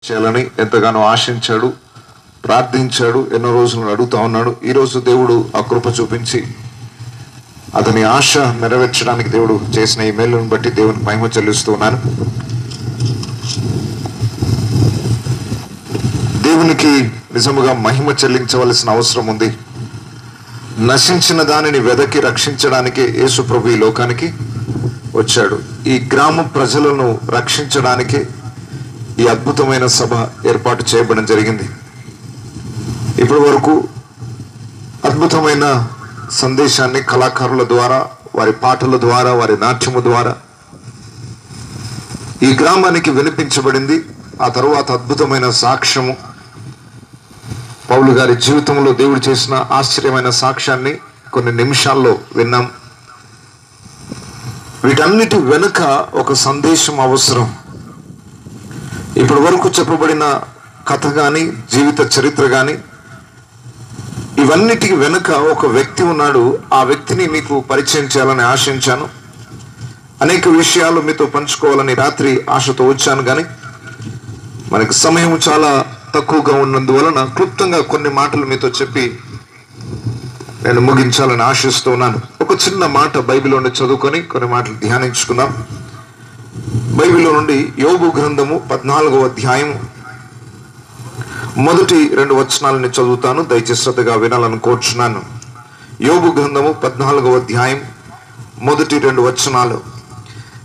చేయాలని ఎంతగానో ఆశించాడు, ప్రార్థించాడు, ఎన్నో రోజులు అడుగుతా ఉన్నాడు. ఈరోజు దేవుడు ఆ కృప చూపించి అతని ఆశ నెరవేర్చడానికి దేవుడు చేసిన ఈ మేలును బట్టి దేవునికి మహిమ చెల్లిస్తూ ఉన్నాను. దేవునికి నిజముగా మహిమ చెల్లించవలసిన అవసరం ఉంది. నశించిన దానిని వెదకి రక్షించడానికి యేసు ప్రభు ఈ లోకానికి వచ్చాడు. ఈ గ్రామ ప్రజలను రక్షించడానికి ఈ అద్భుతమైన సభ ఏర్పాటు చేయబడడం జరిగింది. ఇప్పటి వరకు అద్భుతమైన సందేశాన్ని కళాకారుల ద్వారా, వారి పాటల ద్వారా, వారి నాట్యము ద్వారా ఈ గ్రామానికి వినిపించబడింది. ఆ తరువాత అద్భుతమైన సాక్ష్యము, పౌలు గారి జీవితంలో దేవుడు చేసిన ఆశ్చర్యమైన సాక్ష్యాన్ని కొన్ని నిమిషాల్లో విన్నాం. వీటన్నిటి వెనుక ఒక సందేశం అవసరం. ఇప్పటి వరకు చెప్పబడిన కథ కానీ, జీవిత చరిత్ర కానీ, ఇవన్నిటికి వెనుక ఒక వ్యక్తి ఉన్నాడు. ఆ వ్యక్తిని మీకు పరిచయం చేయాలని ఆశించాను. అనేక విషయాలు మీతో పంచుకోవాలని రాత్రి ఆశతో వచ్చాను, కానీ మనకి సమయం చాలా తక్కువగా ఉన్నందువలన క్లుప్తంగా కొన్ని మాటలు మీతో చెప్పి నేను ముగించాలని ఆశిస్తూ ఉన్నాను. ఒక చిన్న మాట బైబిల్ నుండి చదువుకొని కొన్ని మాటలు ధ్యానించుకుందాం. బైబిల్లో నుండి యోబు గ్రంథము 14వ అధ్యాయం మొదటి 2 వచనాలని చదువుతాను. దయచేసి శ్రద్ధగా వినాలని కోరుచున్నాను. యోబు గ్రంథము 14వ అధ్యాయం మొదటి 2 వచనాలు.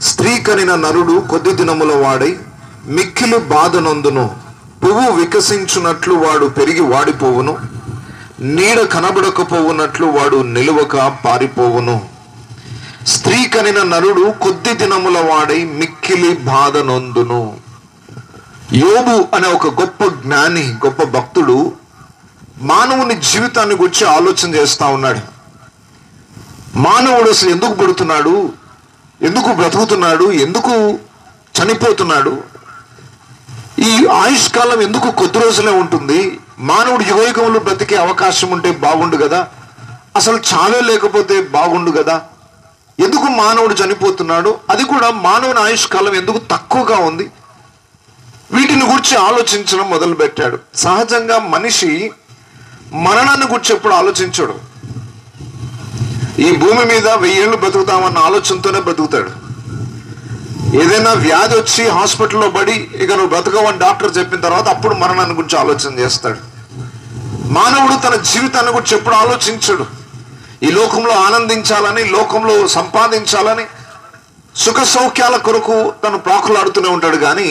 స్త్రీ కనిన నరుడు కొద్ది దినముల వాడై మిక్కిలి బాధ నొందును. పువ్వు వికసించున్నట్లు వాడు పెరిగి వాడిపోవును. నీడ కనబడకపోవునట్లు వాడు నిలువక పారిపోవును. స్త్రీ కనిన నరుడు కొద్ది దినముల వాడై మిక్కిలి బాధ నొందును. యోబు అనే ఒక గొప్ప జ్ఞాని, గొప్ప భక్తుడు మానవుని జీవితాన్ని గురించి ఆలోచన చేస్తా ఉన్నాడు. మానవుడు అసలు ఎందుకు పుడుతున్నాడు, ఎందుకు బ్రతుకుతున్నాడు, ఎందుకు చనిపోతున్నాడు, ఈ ఆయుష్కాలం ఎందుకు కొద్ది రోజులే ఉంటుంది, మానవుడు యుగయుగంలో బ్రతికే అవకాశం ఉంటే బాగుండు కదా, అసలు చావే లేకపోతే బాగుండు కదా, ఎందుకు మానవుడు చనిపోతున్నాడు, అది కూడా మానవుని ఆయుష్కాలం ఎందుకు తక్కువగా ఉంది, వీటిని గురించి ఆలోచించడం మొదలు పెట్టాడు. సహజంగా మనిషి మరణాన్ని గురించి ఎప్పుడు ఆలోచించడు. ఈ భూమి మీద 1000 ఏళ్ళు బ్రతుకుతామన్న ఆలోచనతోనే బ్రతుకుతాడు. ఏదైనా వ్యాధి వచ్చి హాస్పిటల్లో పడి ఇక నువ్వు బ్రతకవని డాక్టర్ చెప్పిన తర్వాత అప్పుడు మరణాన్ని గురించి ఆలోచన చేస్తాడు. మానవుడు తన జీవితాన్ని గురించి ఎప్పుడు ఆలోచించడు. ఈ లోకంలో ఆనందించాలని, లోకంలో సంపాదించాలని, సుఖ సౌఖ్యాల కొరకు తను ప్రాకులాడుతూనే ఉంటాడు. కానీ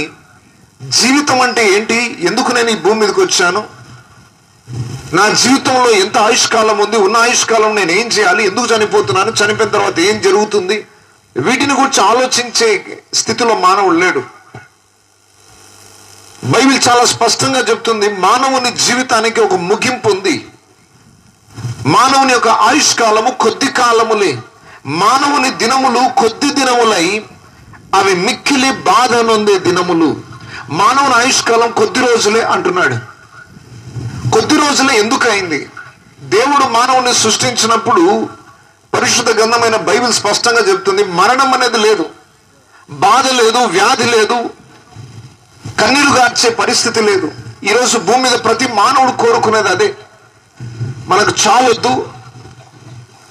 జీవితం అంటే ఏంటి, ఎందుకు నేను ఈ భూమి మీదకి వచ్చాను, నా జీవితంలో ఎంత ఆయుష్కాలం ఉంది, ఉన్న ఆయుష్కాలం నేను ఏం చేయాలి, ఎందుకు చనిపోతున్నాను, చనిపోయిన తర్వాత ఏం జరుగుతుంది, వీటిని గురించి ఆలోచించే స్థితిలో మానవుడు లేడు. బైబిల్ చాలా స్పష్టంగా చెప్తుంది, మానవుని జీవితానికి ఒక ముగింపు ఉంది. మానవుని యొక్క ఆయుష్కాలము కొద్ది కాలములే. మానవుని దినములు కొద్ది దినములై అవి మిక్కిలి బాధ నొందే దినములు. మానవుని ఆయుష్కాలం కొద్ది రోజులే అంటున్నాడు. కొద్ది రోజులే ఎందుకు అయింది? దేవుడు మానవుని సృష్టించినప్పుడు పరిశుద్ధ గ్రంథమైన బైబిల్ స్పష్టంగా చెప్తుంది, మరణం అనేది లేదు, బాధ లేదు, వ్యాధి లేదు, కన్నీరు గార్చే పరిస్థితి లేదు. ఈరోజు భూమి మీద ప్రతి మానవుడు కోరుకునేది అదే. మనకు చావొద్దు,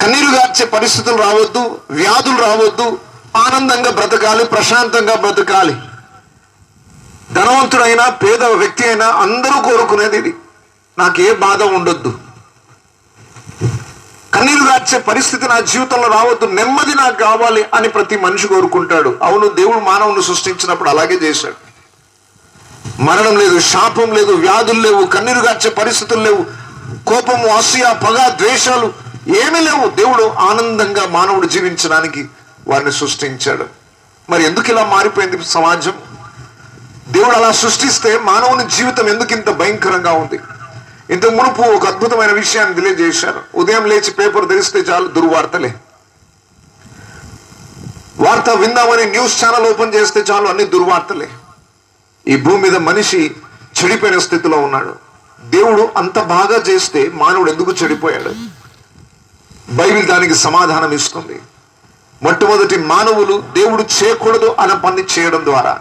కన్నీరు గార్చే పరిస్థితులు రావద్దు, వ్యాధులు రావద్దు, ఆనందంగా బ్రతకాలి, ప్రశాంతంగా బ్రతకాలి. ధనవంతుడైనా పేద వ్యక్తి అయినా అందరూ కోరుకునేది ఇది. నాకే బాధ ఉండొద్దు, కన్నీరు గార్చే పరిస్థితి నా జీవితంలో రావద్దు, నెమ్మది నాకు కావాలి అని ప్రతి మనిషి కోరుకుంటాడు. అవును, దేవుడు మానవుని సృష్టించినప్పుడు అలాగే చేశాడు. మరణం లేదు, శాపం లేదు, వ్యాధులు లేవు, కన్నీరు గార్చే పరిస్థితులు లేవు, కోపము, అసూయ, పగ, ద్వేషాలు ఏమీ లేవు. దేవుడు ఆనందంగా మానవుడు జీవించడానికి వారిని సృష్టించాడు. మరి ఎందుకు ఇలా మారిపోయింది సమాజం? దేవుడు అలా సృష్టిస్తే మానవుని జీవితం ఎందుకు ఇంత భయంకరంగా ఉంది? ఇంతకు మునుపు ఒక అద్భుతమైన విషయాన్ని తెలియజేశారు. ఉదయం లేచి పేపర్ తెరిస్తే చాలు దుర్వార్తలే. వార్త విందామని న్యూస్ ఛానల్ ఓపెన్ చేస్తే చాలు అన్ని దుర్వార్తలే. ఈ భూమి మీద మనిషి చెడిపోయిన స్థితిలో ఉన్నాడు. దేవుడు అంత బాగా చేస్తే మానవుడు ఎందుకు చెడిపోయాడు? బైబిల్ దానికి సమాధానం ఇస్తుంది. మొట్టమొదటి మానవులు దేవుడు చేయకూడదు అన్న పని చేయడం ద్వారా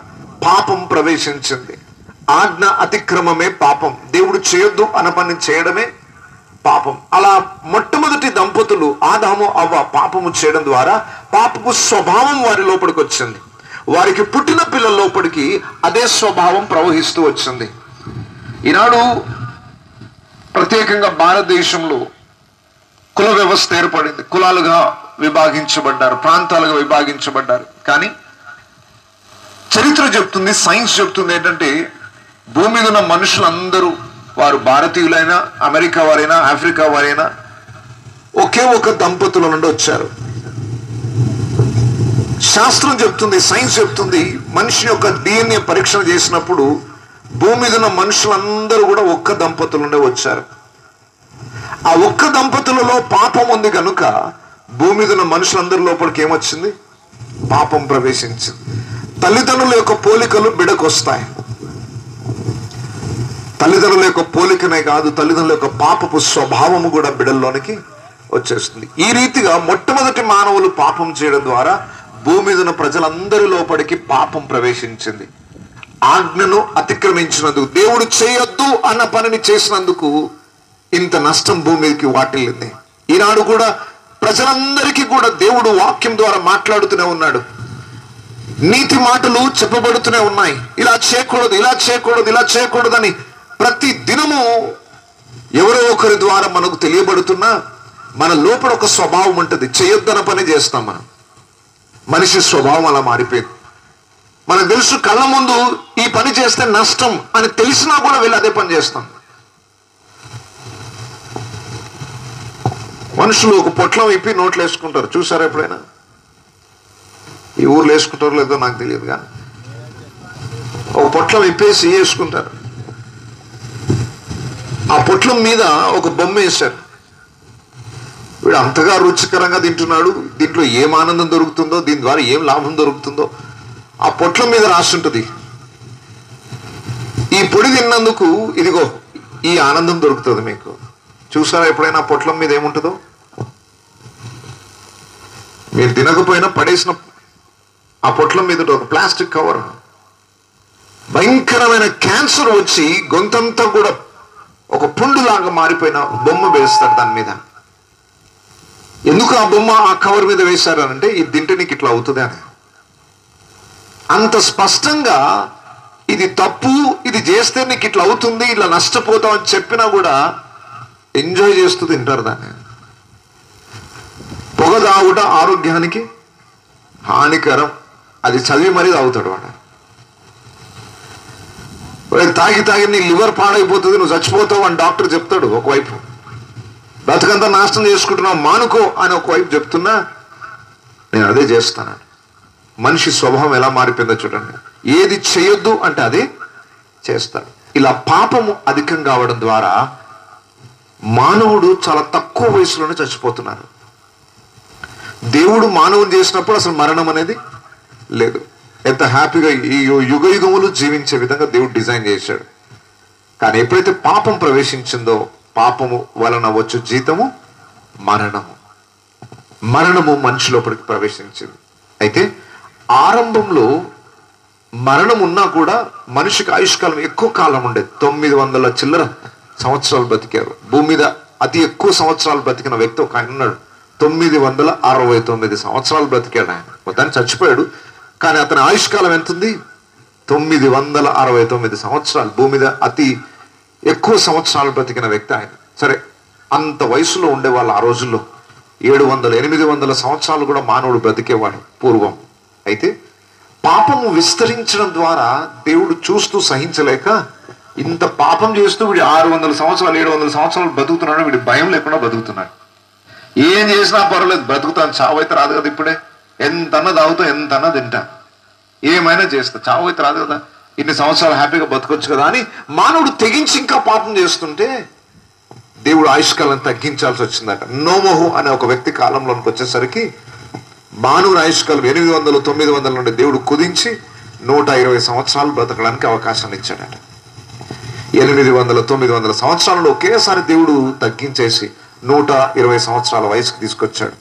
పాపం ప్రవేశించింది. ఆజ్ఞ అతిక్రమమే పాపం. దేవుడు చేయొద్దు అన్న పని చేయడమే పాపం. అలా మొట్టమొదటి దంపతులు ఆదాము అవ్వ పాపము చేయడం ద్వారా పాపపు స్వభావం వారి లోపలికి వచ్చింది. వారికి పుట్టిన పిల్లల లోపలికి అదే స్వభావం ప్రవహిస్తూ వచ్చింది. ఈనాడు ప్రత్యేకంగా భారతదేశంలో కుల వ్యవస్థ ఏర్పడింది. కులాలుగా విభాగించబడ్డారు, ప్రాంతాలుగా విభాగించబడ్డారు. కానీ చరిత్ర చెప్తుంది, సైన్స్ చెప్తుంది ఏంటంటే భూమి మీద ఉన్న మనుషులందరూ, వారు భారతీయులైనా, అమెరికా వారైనా, ఆఫ్రికా వారైనా ఒకే ఒక దంపతుల నుండి వచ్చారు. శాస్త్రం చెప్తుంది, సైన్స్ చెప్తుంది, మనిషి యొక్క DNA పరీక్షణ చేసినప్పుడు భూమి మీద ఉన్న మనుషులందరూ కూడా ఒక్క దంపతుల నుండే వచ్చారు. ఆ ఒక్క దంపతులలో పాపం ఉంది కనుక భూమి మీద ఉన్న మనుషులందరి లోపలికి ఏమొచ్చింది? పాపం ప్రవేశించింది. తల్లిదండ్రుల యొక్క పోలికలు బిడకు వస్తాయి. తల్లిదండ్రుల యొక్క పోలికనే కాదు, తల్లిదండ్రుల యొక్క పాపపు స్వభావము కూడా బిడల్లోనికి వచ్చేస్తుంది. ఈ రీతిగా మొట్టమొదటి మానవులు పాపం చేయడం ద్వారా భూమి మీద ఉన్న ప్రజలందరి లోపలికి పాపం ప్రవేశించింది. ఆజ్ఞను అతిక్రమించినందుకు, దేవుడు చేయొద్దు అన్న పనిని చేసినందుకు ఇంత నష్టం భూమి మీదకి వాటిల్లింది. ఈనాడు కూడా ప్రజలందరికీ కూడా దేవుడు వాక్యం ద్వారా మాట్లాడుతూనే ఉన్నాడు. నీతి మాటలు చెప్పబడుతూనే ఉన్నాయి. ఇలా చేయకూడదు, ఇలా చేయకూడదు, ఇలా చేయకూడదని ప్రతి దినము ఎవరో ఒకరి ద్వారా మనకు తెలియబడుతున్నా మన లోపల ఒక స్వభావం ఉంటుంది. చేయొద్దన్న పని చేస్తాం మనం. మనిషి స్వభావం అలా మారిపోయింది. మనకు తెలుసు కళ్ళ ముందు ఈ పని చేస్తే నష్టం అని తెలిసినా కూడా వీళ్ళు అదే పని చేస్తాం. మనుషులు ఒక పొట్లం విప్పి నోట్లు వేసుకుంటారు, చూసారా ఎప్పుడైనా? ఈ ఊర్లో వేసుకుంటారో లేదో నాకు తెలియదు, కానీ ఒక పొట్లం విప్పేసి వేసుకుంటారు. ఆ పొట్లం మీద ఒక బొమ్మ వేశారు. వీడు అంతగా రుచికరంగా తింటున్నాడు, దీంట్లో ఏం ఆనందం దొరుకుతుందో, దీని ద్వారా ఏం లాభం దొరుకుతుందో ఆ పొట్లం మీద రాస్తుంటది. ఈ పొడి తిన్నందుకు ఇదిగో ఈ ఆనందం దొరుకుతుంది మీకు. చూసారా ఎప్పుడైనా ఆ పొట్లం మీద ఏముంటుందో? మీరు తినకపోయినా పడేసిన ఆ పొట్లం మీద ఒక ప్లాస్టిక్ కవర్, భయంకరమైన క్యాన్సర్ వచ్చి గొంతంతా కూడా ఒక పుండులాగా మారిపోయిన బొమ్మ వేస్తారు దాని మీద. ఎందుకు ఆ బొమ్మ ఆ కవర్ మీద వేశారు అంటే ఇది తింటే నీకు ఇట్లా అవుతుంది అని. అంత స్పష్టంగా ఇది తప్పు, ఇది చేస్తే నీకు ఇట్లా అవుతుంది, ఇట్లా నష్టపోతావు అని చెప్పినా కూడా ఎంజాయ్ చేస్తూ తింటారు దాన్ని. పొగ తాగుట ఆరోగ్యానికి హానికరం, అది చదివి మరీ తాగుతాడు వాడు. తాగి తాగి నీ లివర్ పాడైపోతుంది, నువ్వు చచ్చిపోతావు అని డాక్టర్ చెప్తాడు ఒకవైపు. బ్రతకంతా నాశనం చేసుకుంటున్నావు, మానుకో అని ఒకవైపు చెప్తున్నా నేను అదే చేస్తాను. మనిషి స్వభావం ఎలా మారిపోయిందో చూడండి. ఏది చేయొద్దు అంటే అదే చేస్తాడు. ఇలా పాపము అధికం కావడం ద్వారా మానవుడు చాలా తక్కువ వయసులోనే చచ్చిపోతున్నారు. దేవుడు మానవుని చేసినప్పుడు అసలు మరణం అనేది లేదు. ఎంత హ్యాపీగా ఈ యుగ యుగములు జీవించే విధంగా దేవుడు డిజైన్ చేశాడు. కానీ ఎప్పుడైతే పాపం ప్రవేశించిందో పాపము వలన వచ్చు జీతము మరణము. మరణము మనిషి లోపలికి ప్రవేశించింది. అయితే ఆరంభంలో మరణం ఉన్నా కూడా మనిషికి ఆయుష్కాలం ఎక్కువ కాలం ఉండేది. 900 చిల్లర సంవత్సరాలు బతికారు. భూమి మీద అతి ఎక్కువ సంవత్సరాలు బ్రతికిన వ్యక్తి ఒక ఆయన ఉన్నాడు. 969 సంవత్సరాలు బ్రతికాడు ఆయన. మొత్తాన్ని చచ్చిపోయాడు, కానీ అతని ఆయుష్కాలం ఎంత ఉంది? 969 సంవత్సరాలు. భూమి మీద అతి ఎక్కువ సంవత్సరాలు బ్రతికిన వ్యక్తి ఆయన. సరే, అంత వయసులో ఉండేవాళ్ళు ఆ రోజుల్లో. 700, 800 సంవత్సరాలు కూడా మానవుడు బ్రతికేవాడు పూర్వం. అయితే పాపము విస్తరించడం ద్వారా దేవుడు చూస్తూ సహించలేక ఇంత పాపం చేస్తూ వీడు 600 సంవత్సరాలు 700 సంవత్సరాలు బతుకుతున్నాడు. వీడి భయం లేకుండా బతుకుతున్నాడు. ఏం చేసినా పర్వాలేదు, బ్రతుకుతాను, చావు అయితే రాదు కదా. ఇప్పుడే ఎంతన్నా తాగుతా, ఎంతన్నా తింటా, ఏమైనా చేస్తా, చావు అయితే రాదు కదా, ఇన్ని సంవత్సరాలు హ్యాపీగా బతకొచ్చు కదా అని మానవుడు తెగించి ఇంకా పాపం చేస్తుంటే దేవుడు ఆయుష్కాలను తగ్గించాల్సి వచ్చిందట. నోమోహు అనే ఒక వ్యక్తి కాలంలోనికి వచ్చేసరికి మానవుని ఆయుష్కాలం 800, 900 నుండి దేవుడు కుదించి 120 సంవత్సరాలు బ్రతకడానికి అవకాశాన్ని ఇచ్చాడట. 800, 900 సంవత్సరాలలో ఒకేసారి దేవుడు తగ్గించేసి 120 సంవత్సరాల వయసుకు తీసుకొచ్చాడు.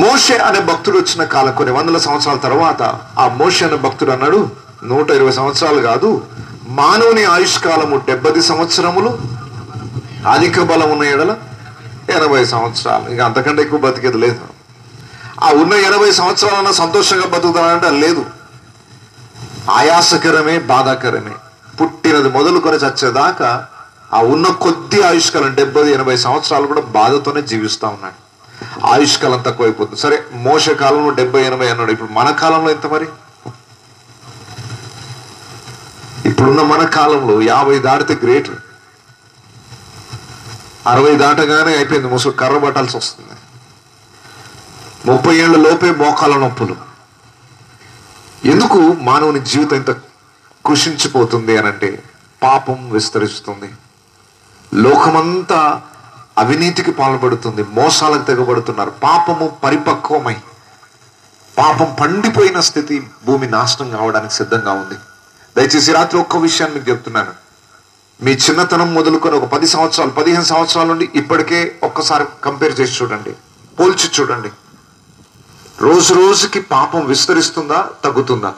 మోషే అనే భక్తుడు వచ్చిన కాలం కొన్ని వందల సంవత్సరాల తర్వాత ఆ మోషే అనే భక్తుడు అన్నాడు, 120 సంవత్సరాలు కాదు, మానవుని ఆయుష్కాలము 70 సంవత్సరములు, అధిక బలం ఉన్న ఎడల 80 సంవత్సరాలు. ఇంకా అంతకంటే ఎక్కువ బతికేది లేదు. ఆ ఉన్న 80 సంవత్సరాలన్నా సంతోషంగా బతుకుతానంటే అది లేదు. ఆయాసకరమే, బాధాకరమే. పుట్టినది మొదలుకొని చచ్చేదాకా ఆ ఉన్న కొద్ది ఆయుష్కాలం 70-80 సంవత్సరాలు కూడా బాధతోనే జీవిస్తూ ఉన్నాడు. ఆయుష్కాలం తక్కువైపోతుంది. సరే, మోసే కాలంలో 70-80 అన్నాడు. ఇప్పుడు మన కాలంలో ఎంత మరి? ఇప్పుడున్న మన కాలంలో 50 దాటితే గ్రేట్. 60 దాటగానే అయిపోయింది, ముసుగు కర్ర పట్టాల్సి వస్తుంది. 30 ఏళ్ల లోపే మోకాల నొప్పులు. ఎందుకు మానవుని జీవితం ఇంత కృషించిపోతుంది అనంటే పాపం విస్తరిస్తుంది. లోకమంతా అవినీతికి పాల్పడుతుంది, మోసాలకు తెగబడుతున్నారు. పాపము పరిపక్వమై, పాపం పండిపోయిన స్థితి భూమి నాశనం కావడానికి సిద్ధంగా ఉంది. దయచేసి రాత్రి ఒక్క విషయాన్ని మీకు చెప్తున్నాను. మీ చిన్నతనం మొదలుకొని ఒక 10 సంవత్సరాలు 15 సంవత్సరాల నుండి ఇప్పటికే ఒక్కసారి కంపేర్ చేసి చూడండి, పోల్చి చూడండి. రోజు రోజుకి పాపం విస్తరిస్తుందా, తగ్గుతుందా?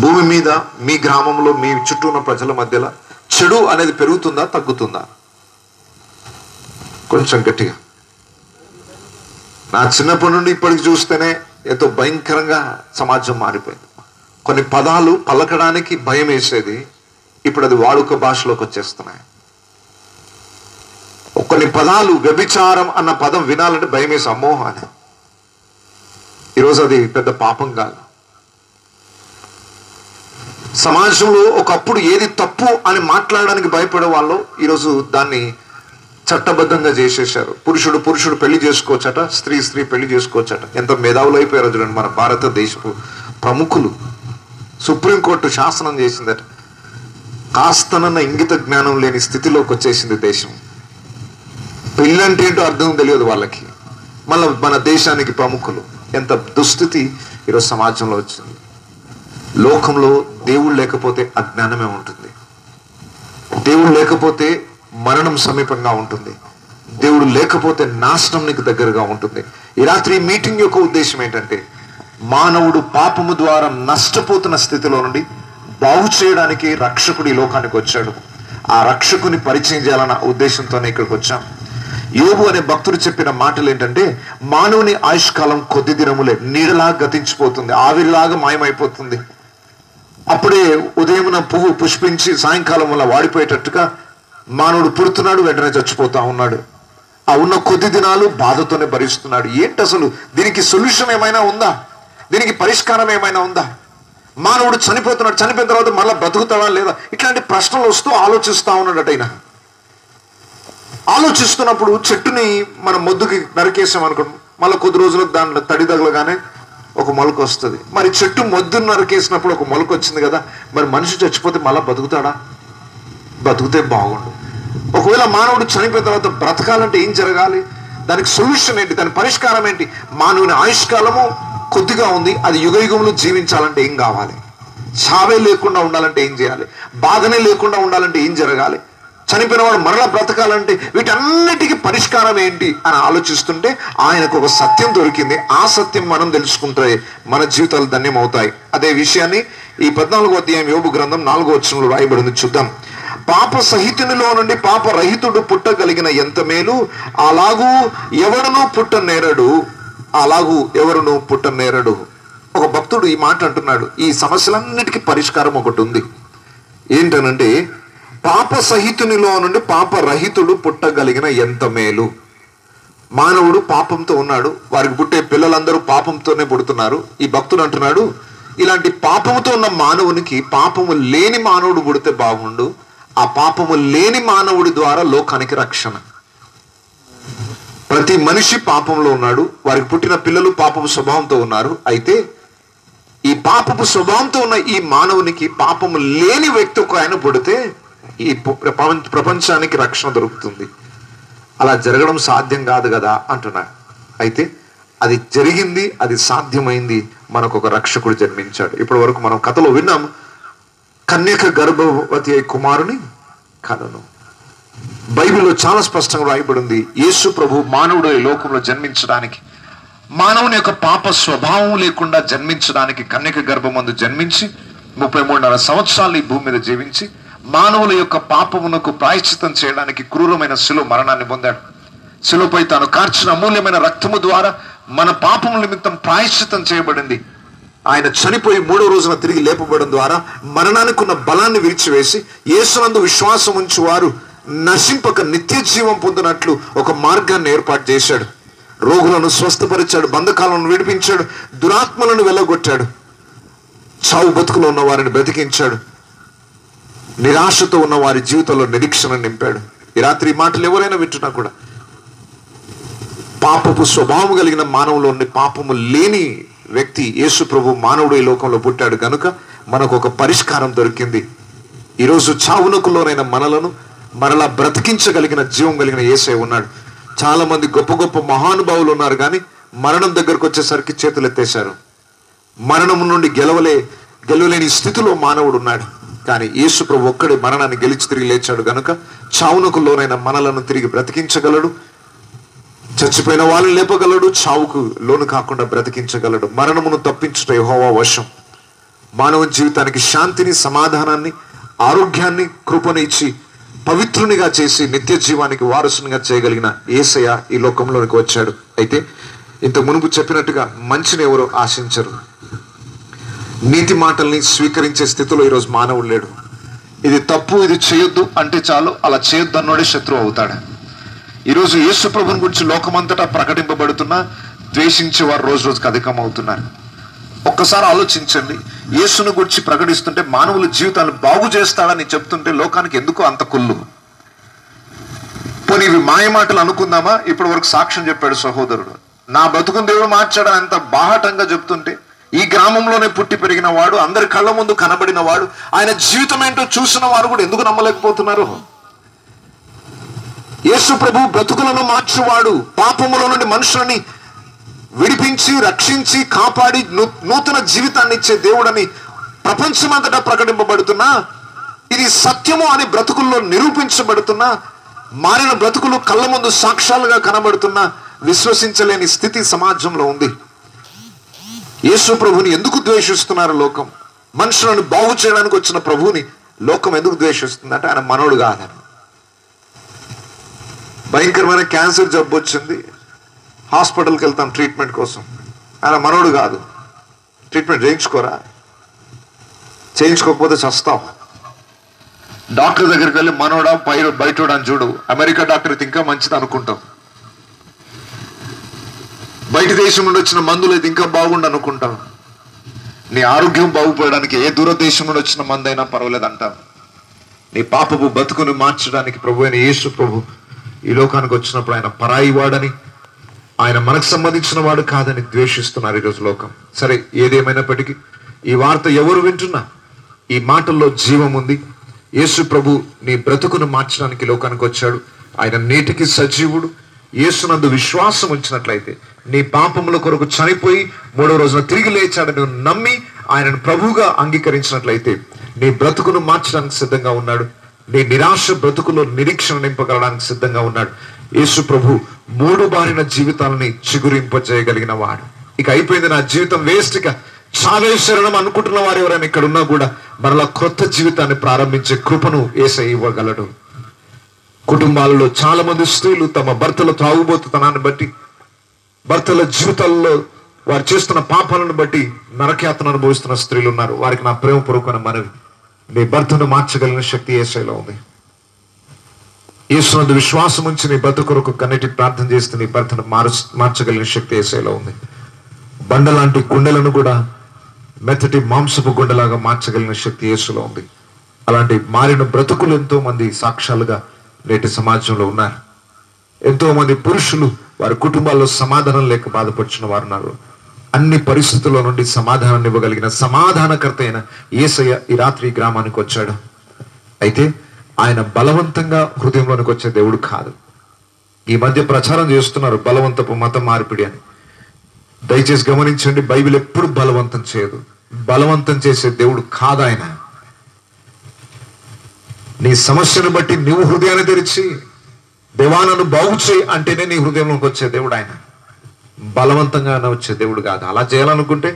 భూమి మీద, మీ గ్రామంలో, మీ చుట్టూ ఉన్న ప్రజల మధ్యలో చెడు అనేది పెరుగుతుందా, తగ్గుతుందా? కొంచెం గట్టిగా. నా చిన్నప్పటి నుండి ఇప్పటికి చూస్తేనే ఎంతో భయంకరంగా సమాజం మారిపోయింది. కొన్ని పదాలు పలకడానికి భయం వేసేది, ఇప్పుడు అది వాడుక భాషలోకి వచ్చేస్తున్నాయి. కొన్ని పదాలు, వ్యభిచారం అన్న పదం వినాలంటే భయం వేసి అమ్మో అని. ఈరోజు అది పెద్ద పాపం కాదు. సమాజంలో ఒకప్పుడు ఏది తప్పు అని మాట్లాడడానికి భయపడే వాళ్ళు ఈరోజు దాన్ని చట్టబద్ధంగా చేసేశారు. పురుషుడు పెళ్లి చేసుకోవచ్చట, స్త్రీ పెళ్లి చేసుకోవచ్చట. ఎంత మేధావులు అయిపోయారు చూడండి మన భారతదేశపు ప్రముఖులు. సుప్రీంకోర్టు శాసనం చేసిందట. కాస్తనన్న ఇంగిత జ్ఞానం లేని స్థితిలోకి వచ్చేసింది దేశం. పెళ్ళి అంటే ఏంటో అర్థం తెలియదు వాళ్ళకి. మళ్ళీ మన దేశానికి ప్రముఖులు. ఎంత దుస్థితి ఈరోజు సమాజంలో వచ్చింది. లోకంలో దేవుడు లేకపోతే అజ్ఞానమే ఉంటుంది. దేవుడు లేకపోతే మరణం సమీపంగా ఉంటుంది. దేవుడు లేకపోతే నాశనం నీకు దగ్గరగా ఉంటుంది. ఈ రాత్రి మీటింగ్ యొక్క ఉద్దేశం ఏంటంటే, మానవుడు పాపము ద్వారా నష్టపోతున్న స్థితిలో నుండి బాగు చేయడానికి రక్షకుడు ఈ లోకానికి వచ్చాడు. ఆ రక్షకుని పరిచయం చేయాలన్న ఉద్దేశంతోనే ఇక్కడికి వచ్చాం. యోబు అనే భక్తుడు చెప్పిన మాటలు ఏంటంటే, మానవుని ఆయుష్కాలం కొద్ది దినములే, నీడలా గతించిపోతుంది, ఆవిరిలాగా మాయమైపోతుంది. అప్పుడే ఉదయమున పువ్వు పుష్పించి సాయంకాలం వల్ల వాడిపోయేటట్టుగా మానవుడు పుడుతున్నాడు, వెంటనే చచ్చిపోతా ఉన్నాడు. ఆ ఉన్న కొద్ది దినాలు బాధతోనే భరిస్తున్నాడు. ఏంటి అసలు దీనికి సొల్యూషన్ ఏమైనా ఉందా? దీనికి పరిష్కారం ఏమైనా ఉందా? మానవుడు చనిపోతున్నాడు, చనిపోయిన తర్వాత మళ్ళీ బ్రతుకుతాడా లేదా? ఇట్లాంటి ప్రశ్నలు వస్తూ ఆలోచిస్తూ ఉన్నాడట. ఆయన ఆలోచిస్తున్నప్పుడు చెట్టుని మనం మొద్దుకి నరికేసాం అనుకోండి, మళ్ళీ కొద్ది రోజులకు దాంట్లో తడి తగలగానే ఒక మొలక వస్తుంది. మరి చెట్టు మొద్దును నరికేసినప్పుడు ఒక మొలక వచ్చింది కదా, మరి మనిషి చచ్చిపోతే మళ్ళీ బతుకుతాడా? బతుకుతే బాగుండు. ఒకవేళ మానవుడు చనిపోయిన తర్వాత బ్రతకాలంటే ఏం జరగాలి? దానికి సొల్యూషన్ ఏంటి? దాని పరిష్కారం ఏంటి? మానవుని ఆయుష్కాలము కొద్దిగా ఉంది, అది యుగయుగంలో జీవించాలంటే ఏం కావాలి? చావే లేకుండా ఉండాలంటే ఏం చేయాలి? బాధనే లేకుండా ఉండాలంటే ఏం జరగాలి? చనిపోయిన వాడు మరలా బ్రతకాలంటే వీటన్నిటికీ పరిష్కారం ఏంటి అని ఆలోచిస్తుంటే ఆయనకు ఒక సత్యం దొరికింది. ఆ సత్యం మనం తెలుసుకుంటే మన జీవితాలు ధన్యమవుతాయి. అదే విషయాన్ని ఈ 14వ అధ్యాయం యోబు గ్రంథం 4వ వచనంలో రాయబడింది. చూద్దాం. పాప సహితునిలో నుండి పాప రహితుడు పుట్టగలిగిన ఎంత మేలు, అలాగూ ఎవడునూ పుట్టనేరడు, అలాగూ ఎవరునూ పుట్టనేరడు. ఒక భక్తుడు ఈ మాట అంటున్నాడు. ఈ సమస్యలన్నిటికీ పరిష్కారం ఒకటి ఉంది. ఏంటనంటే, పాప సహితునిలో నుండి పాప రహితుడు పుట్టగలిగిన ఎంత మేలు. మానవుడు పాపంతో ఉన్నాడు, వారికి పుట్టే పిల్లలందరూ పాపంతోనే పుడుతున్నారు. ఈ భక్తుడు అంటున్నాడు, ఇలాంటి పాపముతో ఉన్న మానవునికి పాపము లేని మానవుడు పుడితే బాగుండు. ఆ పాపము లేని మానవుడి ద్వారా లోకానికి రక్షణ. ప్రతి మనిషి పాపంలో ఉన్నాడు, వారికి పుట్టిన పిల్లలు పాపపు స్వభావంతో ఉన్నారు. అయితే ఈ పాపపు స్వభావంతో ఉన్న ఈ మానవునికి పాపము లేని వ్యక్తి ఒక ఆయన పుడితే ఈ ప్రపంచానికి రక్షణ దొరుకుతుంది. అలా జరగడం సాధ్యం కాదు కదా అంటున్నాడు. అయితే అది జరిగింది, అది సాధ్యమైంది. మనకు ఒక రక్షకుడు జన్మించాడు. ఇప్పటి వరకు మనం కథలో విన్నాం, కన్యక గర్భవతి అయి కుమారుని కనును. బైబిల్లో చాలా స్పష్టంగా రాయబడింది, యేసు ప్రభు మానవుడు ఈ లోకంలో జన్మించడానికి మానవుని యొక్క పాప స్వభావం లేకుండా జన్మించడానికి కన్యక గర్భమందు జన్మించి 33.5 సంవత్సరాలు ఈ భూమి మీద జీవించి మానవుల యొక్క పాపమునకు ప్రాయశ్చిత్తం చేయడానికి క్రూరమైన శిలువ మరణాన్ని పొందాడు. శిలువపై తాను కార్చిన అమూల్యమైన రక్తము ద్వారా మన పాపముల నిమిత్తం ప్రాయశ్చిత్తం చేయబడింది. ఆయన చనిపోయి 3వ రోజున తిరిగి లేపబడడం ద్వారా మరణానికి ఉన్న బలాన్ని విరిచివేసి యేసునందు విశ్వాసం ఉంచి వారు నశింపక నిత్య జీవం పొందినట్లు ఒక మార్గాన్ని ఏర్పాటు చేశాడు. రోగులను స్వస్థపరిచాడు, బంధకాలను విడిపించాడు, దురాత్మలను వెళ్ళగొట్టాడు, చావు బతుకులో ఉన్న వారిని బ్రతికించాడు, నిరాశతో ఉన్న వారి జీవితంలో నిరీక్షణ నింపాడు. ఈ రాత్రి ఈ మాటలు ఎవరైనా వింటున్నా కూడా పాపపు స్వభావం కలిగిన మానవులో పాపము లేని వ్యక్తి యేసు ప్రభు మానవుడు ఈ లోకంలో పుట్టాడు కనుక మనకు ఒక పరిష్కారం దొరికింది. ఈరోజు చావునకు లోనైన మనలను మరలా బ్రతికించగలిగిన జీవం కలిగిన యేసయ్య ఉన్నాడు. చాలా మంది గొప్ప గొప్ప మహానుభావులు ఉన్నారు, కానీ మరణం దగ్గరకు వచ్చేసరికి చేతులు ఎత్తేశారు. మరణం నుండి గెలవలేని స్థితిలో మానవుడు ఉన్నాడు. కానీ యేసు ప్రభు ఒక్కడే మరణాన్ని గెలిచి తిరిగి లేచాడు కనుక చావునకు లోనైన మనలను తిరిగి బ్రతికించగలడు, చచ్చిపోయిన వాళ్ళని లేపగలడు, చావుకు లోను కాకుండా బ్రతికించగలడు. మరణమును తప్పించుట యెహోవా వశం. మానవ జీవితానికి శాంతిని, సమాధానాన్ని, ఆరోగ్యాన్ని, కృపను ఇచ్చి పవిత్రునిగా చేసి నిత్య జీవానికి వారసునిగా చేయగలిగిన యేసయ్య ఈ లోకంలోనికి వచ్చాడు. అయితే ఇంత మునుపు చెప్పినట్టుగా మంచిని ఎవరు ఆశించరు. నీతి మాటల్ని స్వీకరించే స్థితిలో ఈరోజు మానవుడు లేడు. ఇది తప్పు, ఇది చేయొద్దు అంటే చాలు అలా చేయొద్దు అన్నోడే శత్రువు అవుతాడు. ఈరోజు యేసు ప్రభుని గురించి లోకమంతటా ప్రకటింపబడుతున్నా ద్వేషించే వారు రోజు రోజుకి అధికం అవుతున్నారు. ఒక్కసారి ఆలోచించండి, యేసును గురించి ప్రకటిస్తుంటే మానవుల జీవితాలు బాగు చేస్తాడని చెప్తుంటే లోకానికి ఎందుకు అంత కుళ్ళు? పోనీ ఇవి మాయ మాటలు అనుకుందామా? ఇప్పటి వరకు సాక్ష్యం చెప్పాడు సహోదరుడు, నా బతుకుని దేవుడు మార్చాడని అంత బాహటంగా చెప్తుంటే ఈ గ్రామంలోనే పుట్టి పెరిగిన వాడు, అందరి కళ్ళ ముందు కనబడిన వాడు, ఆయన జీవితం ఏంటో చూసిన వారు కూడా ఎందుకు నమ్మలేకపోతున్నారు? యేసు ప్రభు బ్రతుకులను మార్చువాడు, పాపముల నుండి మనుషులని విడిపించి రక్షించి కాపాడి నూతన జీవితాన్ని ఇచ్చే దేవుడని ప్రపంచమంతటా ప్రకటింపబడుతున్నా, ఇది సత్యము అని బ్రతుకుల్లో నిరూపించబడుతున్నా, మారిన బ్రతుకులు కళ్ళ ముందు సాక్ష్యాలుగా కనబడుతున్నా విశ్వసించలేని స్థితి సమాజంలో ఉంది. యేసు ప్రభుని ఎందుకు ద్వేషిస్తున్నారు లోకం? మనుషులను బాగు చేయడానికి వచ్చిన ప్రభుని లోకం ఎందుకు ద్వేషిస్తుందంటే ఆయన మనోడు కాదని. భయంకరమైన క్యాన్సర్ జబ్బు వచ్చింది, హాస్పిటల్కి వెళ్తాం ట్రీట్మెంట్ కోసం, ఆయన మనోడు కాదు. ట్రీట్మెంట్ చేయించుకోరా? చేయించుకోకపోతే చస్తాం. డాక్టర్ దగ్గరికి వెళ్ళి మనోడా బయటోడా అని చూడు. అమెరికా డాక్టర్ అయితే ఇంకా మంచిది అనుకుంటాం, బయట దేశం నుండి వచ్చిన మందులు అయితే ఇంకా బాగుండు అనుకుంటాం. నీ ఆరోగ్యం బాగుపడడానికి ఏ దూరదేశం నుండి వచ్చిన మందైనా పర్వాలేదు అంటాం. నీ పాపపు బతుకుని మార్చడానికి ప్రభు అయిన యేసు ప్రభు ఈ లోకానికి వచ్చినప్పుడు ఆయన పరాయి వాడని, ఆయన మనకు సంబంధించిన వాడు కాదని ద్వేషిస్తున్నారు ఈరోజు లోకం. సరే, ఏదేమైనప్పటికీ ఈ వార్త ఎవరు వింటున్నా ఈ మాటల్లో జీవం ఉంది. యేసు ప్రభు నీ బ్రతుకును మార్చడానికి లోకానికి వచ్చాడు. ఆయన నేటికి సజీవుడు. యేసునందు విశ్వాసం ఉంచినట్లయితే, నీ పాపముల కొరకు చనిపోయి 3వ రోజున తిరిగి లేచాడని నమ్మి ఆయనను ప్రభువుగా అంగీకరించినట్లయితే నీ బ్రతుకును మార్చడానికి సిద్ధంగా ఉన్నాడు. నీ నిరాశ బ్రతుకులో నిరీక్షణ నింపగలడానికి సిద్ధంగా ఉన్నాడు. యేసు ప్రభు 3 బారిన జీవితాలని చిగురింపజేయగలిగిన వాడు. ఇక అయిపోయింది, నా జీవితం వేస్ట్గా చావే శరణం అనుకుంటున్న వారు ఎవరైనా ఇక్కడ ఉన్నా కూడా మరలా కొత్త జీవితాన్ని ప్రారంభించే కృపను యేసయ్య ఇవ్వగలడు. కుటుంబాలలో చాలా మంది స్త్రీలు తమ భర్తల తాగుబోతుతనాన్ని బట్టి, భర్తల జీవితాల్లో వారు చేస్తున్న పాపాలను బట్టి నరకయాతన అనుభవిస్తున్న స్త్రీలు ఉన్నారు. వారికి నా ప్రేమపూర్వకమైన మనవి, నీ భర్తను మార్చగలిగిన శక్తి యేసయ్యలో ఉంది. యేసునందు విశ్వాసం ఉంచి నీ భర్త కొరకు కన్నెటి ప్రార్థన చేస్తే నీ భర్తను మార్చగలిగిన శక్తి యేసయ్యలో ఉంది. బండలాంటి గుండెలను కూడా మెత్తటి మాంసపు గుండెలాగా మార్చగలిగిన శక్తి యేసులో ఉంది. అలాంటి మారిన బ్రతుకులు ఎంతో మంది సాక్ష్యాలుగా నేటి సమాజంలో ఉన్నారు. ఎంతో మంది పురుషులు వారి కుటుంబాల్లో సమాధానం లేక బాధపడుచున్న వారు ఉన్నారు. అన్ని పరిస్థితుల్లో నుండి సమాధానాన్ని ఇవ్వగలిగిన సమాధానకర్త అయిన యేసయ్య ఈ రాత్రి గ్రామానికి వచ్చాడు. అయితే ఆయన బలవంతంగా హృదయంలోనికి వచ్చే దేవుడు కాదు. ఈ మధ్య ప్రచారం చేస్తున్నారు బలవంతపు మత మార్పిడి అని. దయచేసి గమనించండి, బైబిల్ ఎప్పుడు బలవంతం చేయదు. బలవంతం చేసే దేవుడు కాదు ఆయన. నీ సమస్యను బట్టి నువ్వు హృదయాన్ని తెరిచి దేవా నన్ను బాగు చేయి అంటేనే నీ హృదయంలోకి వచ్చే దేవుడు ఆయన. బలవంతంగా వచ్చే దేవుడు కాదు. అలా చేయాలనుకుంటే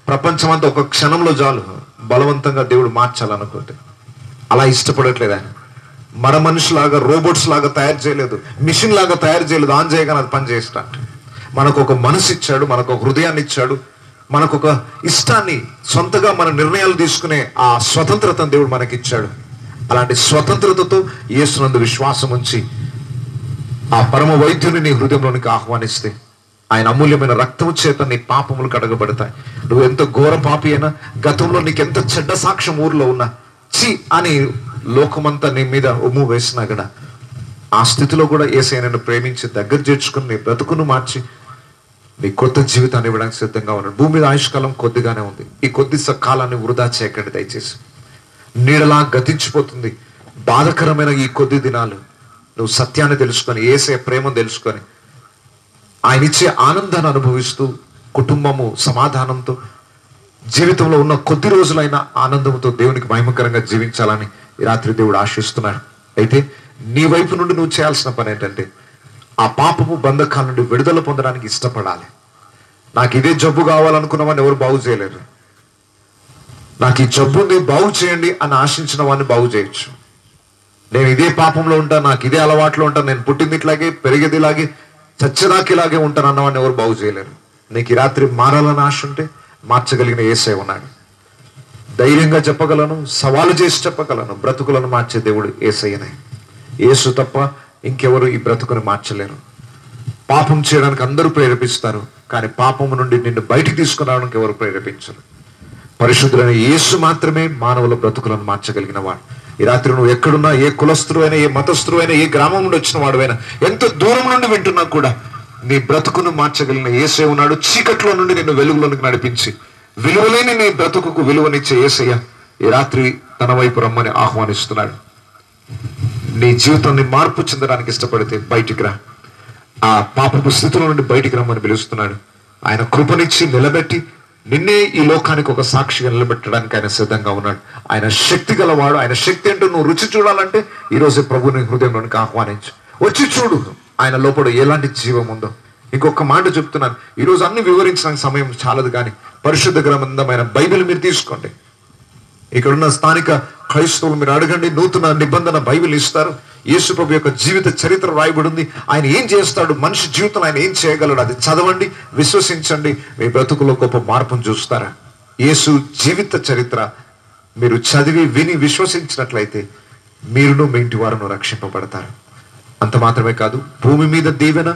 ప్రపంచం అంతా ఒక క్షణంలో చాలు. బలవంతంగా దేవుడు మార్చాలనుకుంటే అలా ఇష్టపడట్లేదు ఆయన. మన మనిషిలాగా, రోబోట్స్ లాగా తయారు చేయలేదు, మిషన్ లాగా తయారు చేయలేదు. ఆన్ చేయగానే అది పని చేస్తాడు. మనకు ఒక మనసు ఇచ్చాడు, మనకు ఒక హృదయాన్ని ఇచ్చాడు, మనకు ఒక ఇష్టాన్ని, సొంతగా మన నిర్ణయాలు తీసుకునే ఆ స్వతంత్రతను దేవుడు మనకిచ్చాడు. అలాంటి స్వతంత్రతతో యేసునందు విశ్వాసం ఉంచి ఆ పరమ వైద్యుని నీ హృదయంలోనికి ఆహ్వానిస్తే ఆయన అమూల్యమైన రక్తము చేత నీ పాపములు కడగబడతాయి. నువ్వు ఎంత ఘోర పాపి అయినా, గతంలో నీకు ఎంత చెడ్డ సాక్ష్యం ఊర్లో ఉన్నా, చి అని లోకమంతా నీ మీద ఉమ్ము వేసినా కూడా ఆ స్థితిలో కూడా యేసయ్య నిన్ను ప్రేమించి దగ్గర చేర్చుకుని నీ బ్రతుకును మార్చి నీ కొత్త జీవితాన్ని ఇవ్వడానికి సిద్ధంగా ఉన్నాడు. భూమి మీద ఆయుష్కాలం కొద్దిగానే ఉంది. ఈ కొద్ది కాలాన్ని వృధా చేయకండి దయచేసి. నీడలా గతించిపోతుంది. బాధకరమైన ఈ కొద్ది దినాలు నువ్వు సత్యాన్ని తెలుసుకొని, యేసయ్య ప్రేమను తెలుసుకొని, ఆయన ఇచ్చే ఆనందాన్ని అనుభవిస్తూ, కుటుంబము సమాధానంతో, జీవితంలో ఉన్న కొద్ది రోజులైన ఆనందంతో దేవునికి మహిమకరంగా జీవించాలని ఈ రాత్రి దేవుడు ఆశిస్తున్నాడు. అయితే నీ వైపు నుండి నువ్వు చేయాల్సిన పని ఏంటంటే ఆ పాపము బంధకాల నుండి విడుదల పొందడానికి ఇష్టపడాలి. నాకు ఇదే జబ్బు కావాలనుకున్నవాడిని ఎవరు బాగు చేయలేరు. నాకు ఈ జబ్బుని బాగు చేయండి అని ఆశించిన వాడిని బాగు చేయొచ్చు. నేను ఇదే పాపంలో ఉంటాను, నాకు ఇదే అలవాట్లో ఉంటాను, నేను పుట్టింది ఇట్లాగే, పెరిగేది ఇలాగే, చచ్చేదాకా ఇలాగే ఉంటాను అన్నవాడిని ఎవరు బాగు చేయలేరు. నీకు ఈ రాత్రి మారాలని ఆశ ఉంటే మార్చగలిగిన యేసయ్య ఉన్నాడు. ధైర్యంగా చెప్పగలను, సవాలు చేసి చెప్పగలను, బ్రతుకులను మార్చే దేవుడు యేసయ్యనే. యేసు తప్ప ఇంకెవరు ఈ బ్రతుకుని మార్చలేరు. పాపం చేయడానికి అందరూ ప్రేరేపిస్తారు, కానీ పాపము నుండి నిన్ను బయటికి తీసుకురావడానికి ఎవరు ప్రేరేపించరు. పరిశుద్ధులైన యేసు మాత్రమే మానవుల బ్రతుకులను మార్చగలిగిన వాడు. ఈ రాత్రి నువ్వు ఎక్కడున్నా, ఏ కులస్తుడు అయినా, ఏ మతస్థుడు అయినా, ఏ గ్రామం నుండి వచ్చిన వాడు అయినా, ఎంత దూరం నుండి వింటున్నా కూడా నీ బ్రతుకును మార్చగలిగిన యేసయ్య ఉన్నాడు. చీకట్లో నుండి నిన్ను వెలుగులోనికి నడిపించి విలువలేని నీ బ్రతుకుకు విలువనిచ్చే యేసయ్య ఈ రాత్రి తన వైపు రమ్మని ఆహ్వానిస్తున్నాడు. నీ జీవితాన్ని మార్పు చెందడానికి ఇష్టపడితే బయటికి రా. ఆ పాపపు స్థితిలో నుండి బయటికి రమ్మని పిలుస్తున్నాడు. ఆయన కృపనిచ్చి నిలబెట్టి నిన్నే ఈ లోకానికి ఒక సాక్షిగా నిలబెట్టడానికి ఆయన సిద్ధంగా ఉన్నాడు. ఆయన శక్తి గలవాడు. ఆయన శక్తి ఏంటో నువ్వు రుచి చూడాలంటే ఈ రోజు ప్రభుని హృదయంలోనికి ఆహ్వానించు. వచ్చి చూడు ఆయన లోపల ఎలాంటి జీవం ఉందో. ఇంకొక మాట చెప్తున్నాను, ఈరోజు అన్ని వివరించడానికి సమయం చాలదు, కానీ పరిశుద్ధ గ్రంథమైన బైబిల్ మీరు తీసుకోండి. ఇక్కడున్న స్థానిక క్రైస్తవులు మీరు అడగండి, నూతన నిబంధన బైబిల్ ఇస్తారు. యేసు ప్రభు యొక్క జీవిత చరిత్ర రాయబడి ఉంది. ఆయన ఏం చేస్తాడు, మనిషి జీవితంలో ఆయన ఏం చేయగలడు, అది చదవండి, విశ్వసించండి. మీ బ్రతుకులో గొప్ప మార్పును చూస్తారా. యేసు జీవిత చరిత్ర మీరు చదివి విని విశ్వసించినట్లయితే మీరును మీ ఇంటి వారును రక్షింపబడతారు. అంత మాత్రమే కాదు, భూమి మీద దీవెన,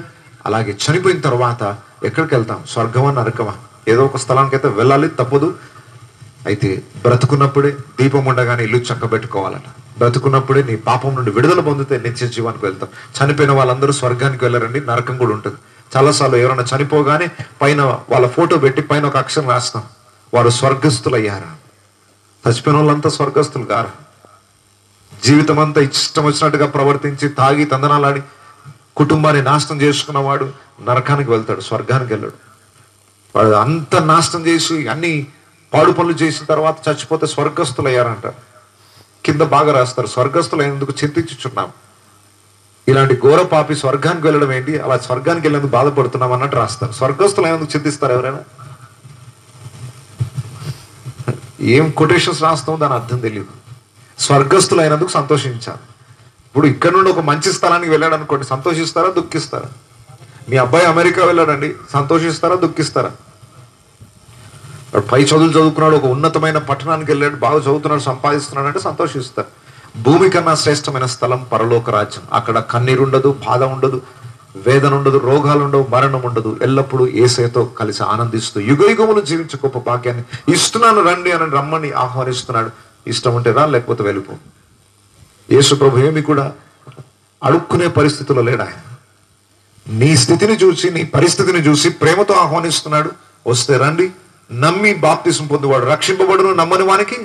అలాగే చనిపోయిన తర్వాత ఎక్కడికి వెళ్తాం, స్వర్గమా నరకమా, ఏదో ఒక స్థలానికి అయితే వెళ్ళాలి, తప్పదు. అయితే బ్రతుకున్నప్పుడే దీపం ఉండగానే ఇల్లు చక్కబెట్టుకోవాలట. బ్రతుకున్నప్పుడే నీ పాపం నుండి విడుదల పొందితే నిత్య జీవానికి వెళ్తాం. చనిపోయిన వాళ్ళందరూ స్వర్గానికి వెళ్ళరండి, నరకం కూడా ఉంటుంది. చాలాసార్లు ఎవరైనా చనిపోగానే పైన వాళ్ళ ఫోటో పెట్టి పైన ఒక అక్షరం రాస్తాం, వారు స్వర్గస్థులు అయ్యారా. చచ్చిపోయిన వాళ్ళంతా స్వర్గస్థులు గారా. జీవితం అంతా ఇష్టం వచ్చినట్టుగా ప్రవర్తించి తాగి తందనాలాడి కుటుంబాన్ని నాశనం చేసుకున్నవాడు నరకానికి వెళ్తాడు, స్వర్గానికి వెళ్ళాడు. వాడు అంత నాశనం చేసి అన్ని పాడు పనులు చేసిన తర్వాత చచ్చిపోతే స్వర్గస్థులు అయ్యారంట. కింద బాగా రాస్తారు, స్వర్గస్థులు అయినందుకు చింతించుచున్నాం. ఇలాంటి ఘోర పాపి స్వర్గానికి వెళ్ళడం ఏంటి, అలా స్వర్గానికి వెళ్ళేందుకు బాధపడుతున్నాం అన్నట్టు రాస్తారు. స్వర్గస్థులు అయినందుకు చింతిస్తారు ఎవరైనా? ఏం కొటేషన్స్ రాస్తామో దాని అర్థం తెలియదు. స్వర్గస్థులు అయినందుకు సంతోషించాలి. ఇప్పుడు ఇక్కడ నుండి ఒక మంచి స్థలానికి వెళ్ళాడు అనుకోండి, సంతోషిస్తారా దుఃఖిస్తారా? మీ అబ్బాయి అమెరికా వెళ్ళాడండి, సంతోషిస్తారా దుఃఖిస్తారా? పై చదువులు చదువుకున్నాడు, ఒక ఉన్నతమైన పట్టణానికి వెళ్ళాడు, బాగా చదువుతున్నాడు, సంపాదిస్తున్నాడు అంటే సంతోషిస్తారు. భూమి కన్నా శ్రేష్టమైన స్థలం పరలోక రాజ్యం. అక్కడ కన్నీరు ఉండదు, బాధ ఉండదు, వేదన ఉండదు, రోగాలు ఉండవు, మరణం ఉండదు. ఎల్లప్పుడూ యేసయ్యతో కలిసి ఆనందిస్తూ యుగయుగములు జీవించే గొప్ప భాగ్యాన్ని ఇస్తున్నాను, రండి అని రమ్మని ఆహ్వానిస్తున్నాడు. ఇష్టం ఉంటే రా, లేకపోతే వెళ్ళిపో. యేసు ప్రభు ఏమి కూడా అడుక్కునే పరిస్థితిలో లేడు. ఆయన నీ స్థితిని చూసి, నీ పరిస్థితిని చూసి ప్రేమతో ఆహ్వానిస్తున్నాడు. వస్తే రండి, నమ్మి బాప్తిసం పొందువాడు రక్షింపబడును, నమ్మని వానికి.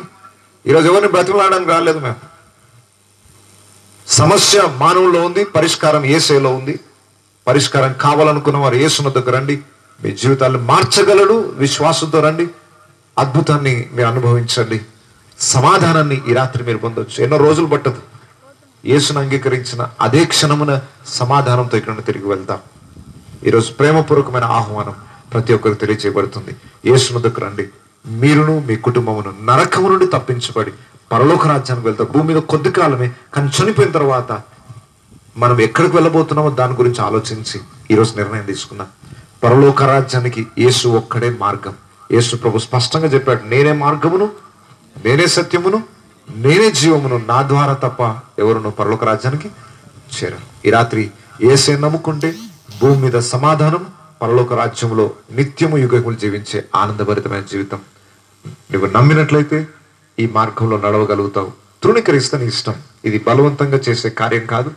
ఈరోజు ఎవరిని బ్రతిమలాడడానికి రాలేదు మేము. సమస్య మానవుల్లో ఉంది, పరిష్కారం యేసయ్యలో ఉంది. పరిష్కారం కావాలనుకున్న వారు యేసు దగ్గర రండి, మీ జీవితాన్ని మార్చగలడు. విశ్వాసంతో రండి, అద్భుతాన్ని మీరు అనుభవించండి. సమాధానాన్ని ఈ రాత్రి మీరు పొందొచ్చు. ఎన్నో రోజులు పట్టదు. యేసును అంగీకరించిన అదే క్షణమున సమాధానంతో ఇక్కడ తిరిగి వెళ్తాం. ఈరోజు ప్రేమపూర్వకమైన ఆహ్వానం ప్రతి ఒక్కరికి తెలియజేయబడుతుంది. యేసు వద్దకు రండి, మీరును మీ కుటుంబమును నరకము నుండి తప్పించబడి పరలోక రాజ్యానికి వెళ్తారు. భూమి మీద కొద్ది కాలమే, కానీ చనిపోయిన తర్వాత మనం ఎక్కడికి వెళ్ళబోతున్నామో దాని గురించి ఆలోచించి ఈరోజు నిర్ణయం తీసుకున్నాం. పరలోక రాజ్యానికి యేసు ఒక్కడే మార్గం. యేసు ప్రభు స్పష్టంగా చెప్పాడు, నేనే మార్గమును, నేనే సత్యమును, నేనే జీవమును, నా ద్వారా తప్ప ఎవరును పరలోక రాజ్యానికి చేరరు. ఈ రాత్రి యేసే నమ్ముకుంటే భూమి మీద సమాధానం, పరలోక రాజ్యంలో నిత్యము యుగములు జీవించే ఆనందభరితమైన జీవితం నువ్వు నమ్మినట్లయితే ఈ మార్గంలో నడవగలుగుతావు. తృణీకరిస్తే నీ ఇష్టం. ఇది బలవంతంగా చేసే కార్యం కాదు.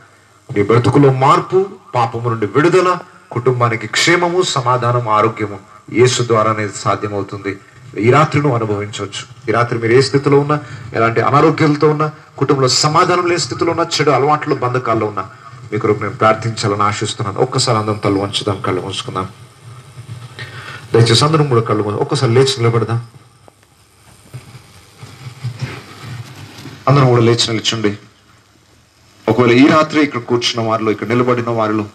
నీ బ్రతుకులో మార్పు, పాపము నుండి విడుదల, కుటుంబానికి క్షేమము, సమాధానం, ఆరోగ్యము యేసు ద్వారానే సాధ్యమవుతుంది. ఈ రాత్రి నువ్వు అనుభవించవచ్చు. ఈ రాత్రి మీరు ఏ స్థితిలో ఉన్నా, ఎలాంటి అనారోగ్యాలతో ఉన్నా, కుటుంబంలో సమాధానం లేని స్థితిలో ఉన్నా, చెడు అలవాట్లు, బంధకాల్లో ఉన్నా, మీ కొరకు నేను ప్రార్థించాలని ఆశిస్తున్నాను. ఒక్కసారి అందరం తల్లు వంచుదాం, కళ్ళు మూసుకుందాం. దయచేసి అందరం కూడా కళ్ళు మూసుకుందాం. ఒక్కసారి లేచి నిలబడదాం. అందరం కూడా లేచి నిల్చుండి. ఒకవేళ ఈ రాత్రి ఇక్కడ కూర్చున్న వారిలో, ఇక్కడ నిలబడిన వారిలో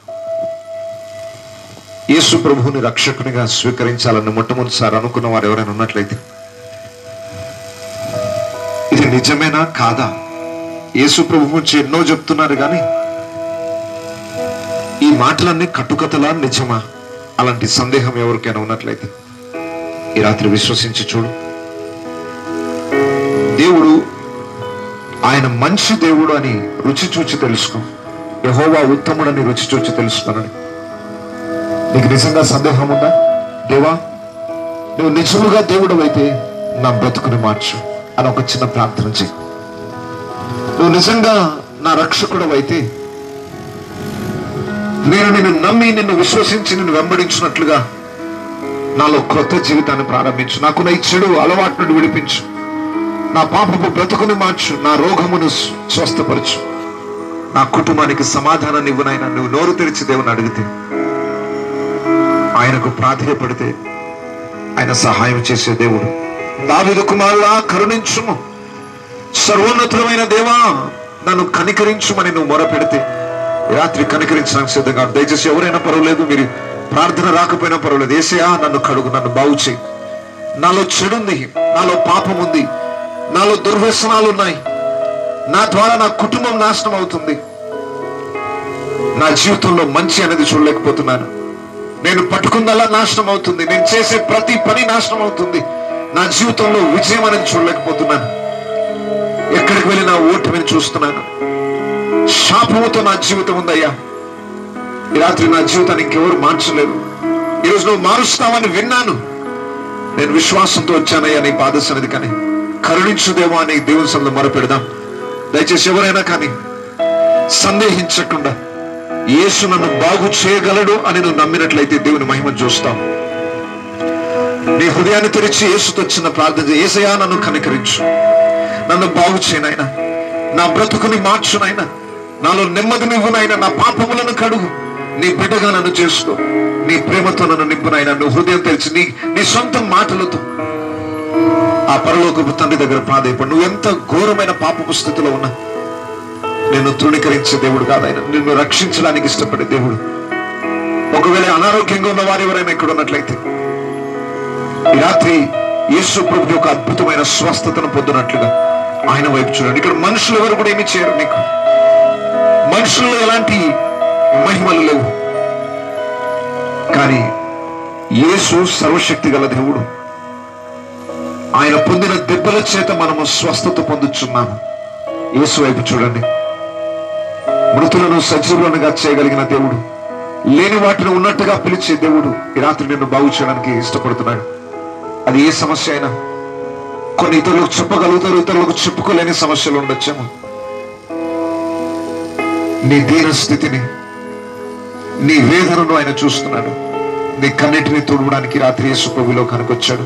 యేసు ప్రభువుని రక్షకునిగా స్వీకరించాలని మొట్టమొదటిసారి అనుకున్న వారు ఎవరైనా ఉన్నట్లయితే, ఇది నిజమేనా కాదా? యేసు ప్రభు గురించి ఎన్నో చెప్తున్నారు, కానీ ఈ మాటలన్నీ కట్టుకథలా, నిజమా? అలాంటి సందేహం ఎవరికైనా ఉన్నట్లయితే ఈ రాత్రి విశ్వసించి చూడు. దేవుడు ఆయన మంచి దేవుడు అని రుచి చూచి తెలుసుకో. యెహోవా ఉత్తముడని రుచి చూచి తెలుసుకోనని. నీకు నిజంగా సందేహం ఉందా? దేవా, నువ్వు నిజముగా దేవుడు అయితే నా బ్రతుకుని మార్చు అని ఒక చిన్న ప్రార్థన చెయ్యి. నువ్వు నిజంగా నా రక్షకుడు అయితే, నేను నిన్ను నమ్మి, నిన్ను విశ్వసించి, నిన్ను వెంబడించినట్లుగా నాలో క్రొత్త జీవితాన్ని ప్రారంభించు. నాకున్న ఈ చెడు అలవాటు నుండి విడిపించు. నా పాపపు బ్రతుకుని మార్చు. నా రోగమును స్వస్థపరచు. నా కుటుంబానికి సమాధానాన్ని ఇవ్వనైనా నువ్వు నోరు తెరిచి దేవుని అడిగితే, ఆయనకు ప్రాధేయపడితే ఆయన సహాయం చేసే దేవుడు. దావీదు కుమారుడా, కరుణించుము. సర్వోన్నతమైన దేవా, నన్ను కనికరించుమని నువ్వు మొరపెడితే ఈ రాత్రి కనికరించడానికి సిద్ధంగా. దయచేసి ఎవరైనా పర్వాలేదు, మీరు ప్రార్థన రాకపోయినా పర్వాలేదు, యేసయ్యా నన్ను కడుగు, నన్ను బాగు చేయి. నాలో చెడుంది, నాలో పాపం ఉంది, నాలో దుర్వ్యసనాలు ఉన్నాయి, నా ద్వారా నా కుటుంబం నాశనం అవుతుంది, నా జీవితంలో మంచి అనేది చూడలేకపోతున్నాను, నేను పట్టుకుందల్లా నాశనం అవుతుంది, నేను చేసే ప్రతి పని నాశనం అవుతుంది, నా జీవితంలో విజయం అనేది చూడలేకపోతున్నాను, ఎక్కడికి వెళ్ళినా ఓటమిని చూస్తున్నాను, శాపముతో నా జీవితం ఉందయ్యా. ఈ రాత్రి నా జీవితాన్ని ఇంకెవరు మార్చలేరు. ఈరోజు నువ్వు మారుస్తావని విన్నాను, నేను విశ్వాసంతో వచ్చానయ్యా నీ పాద సన్నిధి, కానీ కరుణించుదేమో అని దేవుని సన్నిధిలో మొరపెడదాం. దయచేసి ఎవరైనా కానీ సందేహించకుండా యేసు నన్ను బాగు చేయగలడు అని నువ్వు నమ్మినట్లయితే దేవుని మహిమను చూస్తాం. నీ హృదయాన్ని తెరిచి యేసుతో చిన్న ప్రార్థన చేయి. యేసయ్యా నన్ను కనికరించు, నన్ను బాగు చేయనైనా, నా బ్రతుకుని మార్చునైనా, నాలో నెమ్మదినివ్వునైనా, నా పాపములను కడుగు, నీ బిడ్డగా నన్ను చేసుకో, నీ ప్రేమతో నన్ను నింపునైనా. నువ్వు హృదయం తెరిచి నీ సొంత మాటలతో ఆ పరలోకపు తండ్రి దగ్గర ప్రాధేయపడు. నువ్వు ఎంత ఘోరమైన పాపపు స్థితిలో ఉన్నా నిన్ను తృణీకరించే దేవుడు కాదు ఆయన, నిన్ను రక్షించడానికి ఇష్టపడే దేవుడు. ఒకవేళ అనారోగ్యంగా ఉన్న వారు ఎవరైనా ఇక్కడ ఉన్నట్లయితే ఈ రాత్రి యేసు ప్రభు యొక్క అద్భుతమైన స్వస్థతను పొందినట్లుగా ఆయన వైపు చూడండి. ఇక్కడ మనుషులు ఎవరు కూడా ఏమి చేయరు. నీకు మనుషుల్లో ఎలాంటి మహిమలు లేవు, కానీ యేసు సర్వశక్తి గల దేవుడు. ఆయన పొందిన దెబ్బల చేత మనము స్వస్థత పొందుచున్నాము. యేసు వైపు చూడండి. మృతులను సజీవులనుగా చేయగలిగిన దేవుడు, లేని వాటిని ఉన్నట్టుగా పిలిచే దేవుడు ఈ రాత్రి నిన్ను బాగు చేయడానికి ఇష్టపడుతున్నాడు. అది ఏ సమస్య అయినా. కొన్ని ఇతరులకు చెప్పగలుగుతారు, ఇతరులకు చెప్పుకోలేని సమస్యలు ఉండొచ్చేమో. నీ దీన స్థితిని, నీ వేదనను ఆయన చూస్తున్నాడు. నీ కన్నిటిని తోడవడానికి రాత్రి యేసు ప్రభువులో కనుకొచ్చాడు.